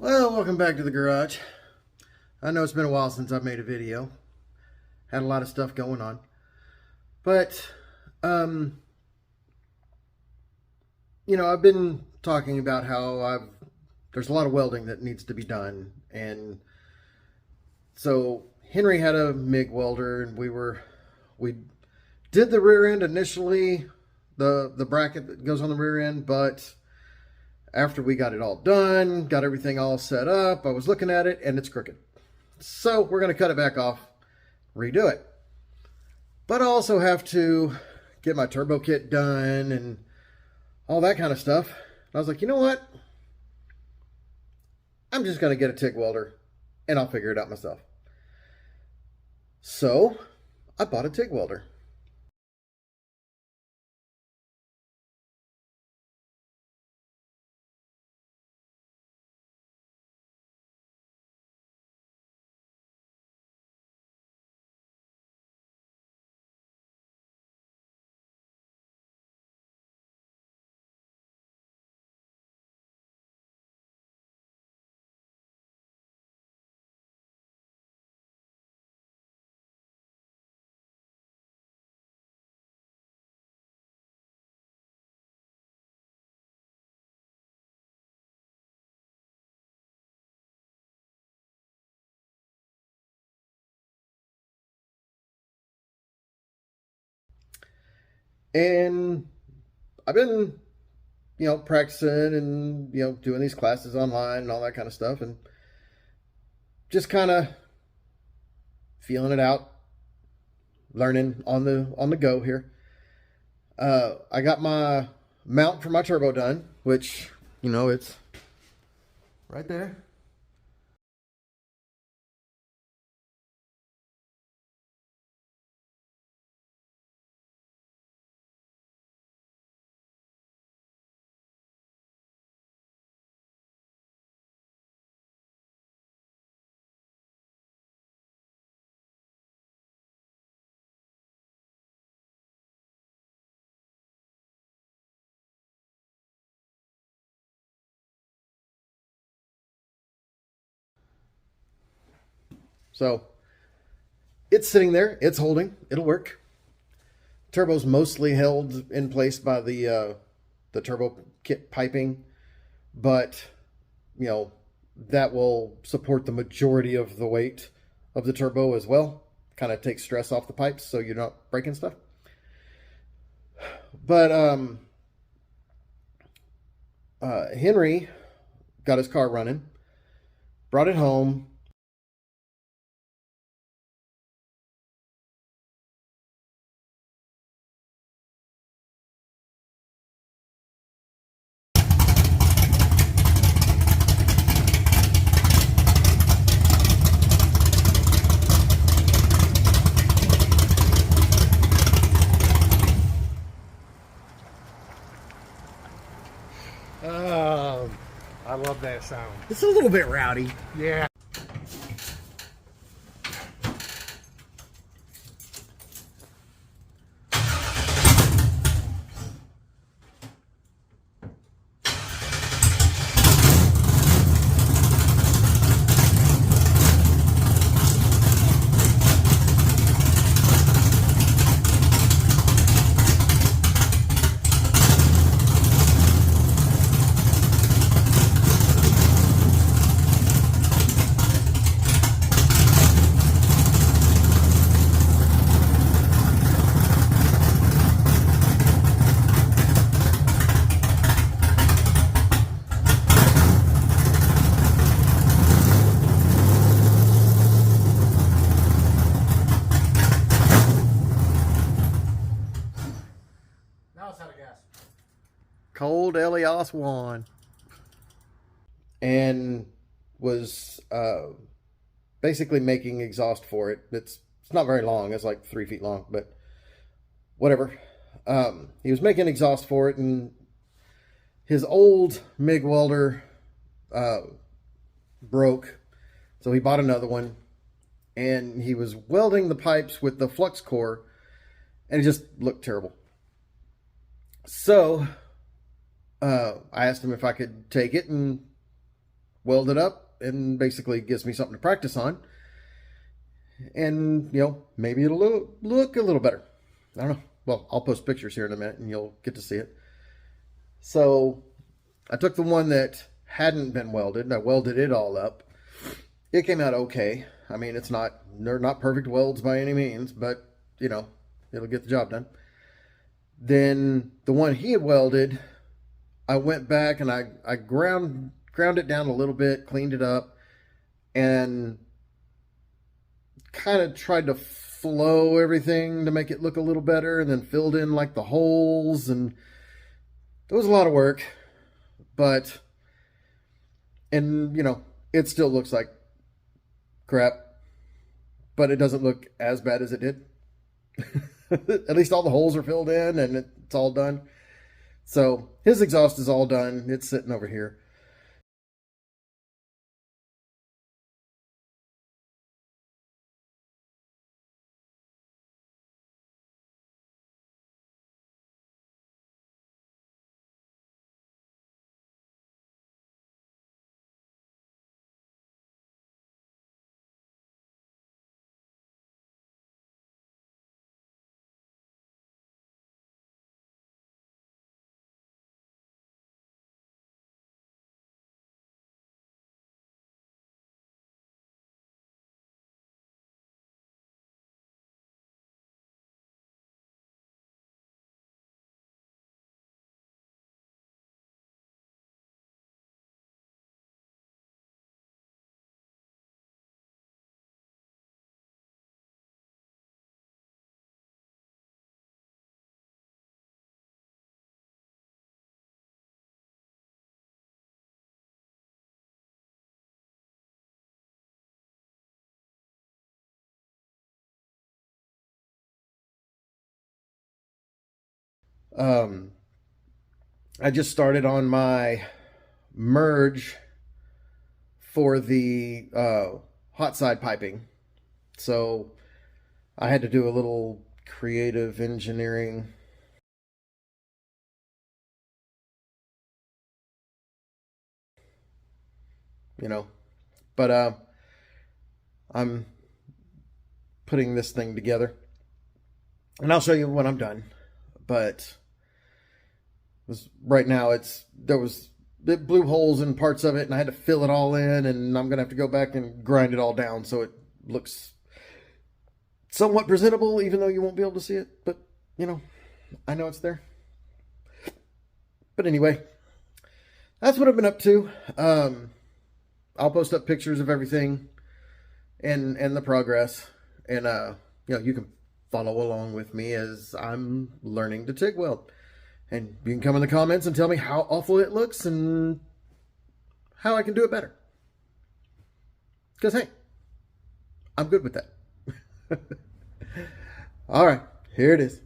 Well, welcome back to the garage. I know it's been a while since I've made a video. Had a lot of stuff going on. But, I've been talking about how there's a lot of welding that needs to be done. And so Henry had a MIG welder, and we did the rear end initially, the bracket that goes on the rear end, but after we got it all done, got everything all set up, I was looking at it and it's crooked. So we're going to cut it back off, redo it. But I also have to get my turbo kit done and all that kind of stuff. And I was like, you know what? I'm just going to get a TIG welder and I'll figure it out myself. So I bought a TIG welder. And I've been, practicing and, doing these classes online and all that kind of stuff, and just kind of feeling it out, learning on the go here. I got my mount for my turbo done, which, it's right there. So it's sitting there, it's holding, it'll work. Turbo's mostly held in place by the turbo kit piping, but that will support the majority of the weight of the turbo as well. Kind of takes stress off the pipes so you're not breaking stuff. But Henry got his car running, brought it home. I love that sound. It's a little bit rowdy. Yeah. Now it's out of gas. Cold Elias 1. And was basically making exhaust for it. It's not very long. It's like 3 feet long, but whatever. He was making exhaust for it, and his old MIG welder broke, so he bought another one, and he was welding the pipes with the flux core, and it just looked terrible. So I asked him if I could take it and weld it up and basically gives me something to practice on. And, maybe it'll look a little better. I don't know. Well, I'll post pictures here in a minute and you'll get to see it. So I took the one that hadn't been welded and I welded it all up. It came out okay. I mean, they're not perfect welds by any means, but it'll get the job done. Then the one he had welded, I went back and I ground it down a little bit, cleaned it up, and kind of tried to flow everything to make it look a little better, and then filled in like the holes, and it was a lot of work, but it still looks like crap, but it doesn't look as bad as it did. At least all the holes are filled in and it's all done. So his exhaust is all done. It's sitting over here. Um, I just started on my merge for the hot side piping. So I had to do a little creative engineering. But I'm putting this thing together. And I'll show you when I'm done. But right now there was big blue holes in parts of it, and I had to fill it all in, and I'm gonna have to go back and grind it all down so it looks somewhat presentable, even though you won't be able to see it. But I know it's there. But anyway, that's what I've been up to. I'll post up pictures of everything and the progress, and you can follow along with me as I'm learning to TIG weld. And you can come in the comments and tell me how awful it looks and how I can do it better. Because, hey, I'm good with that. All right, here it is.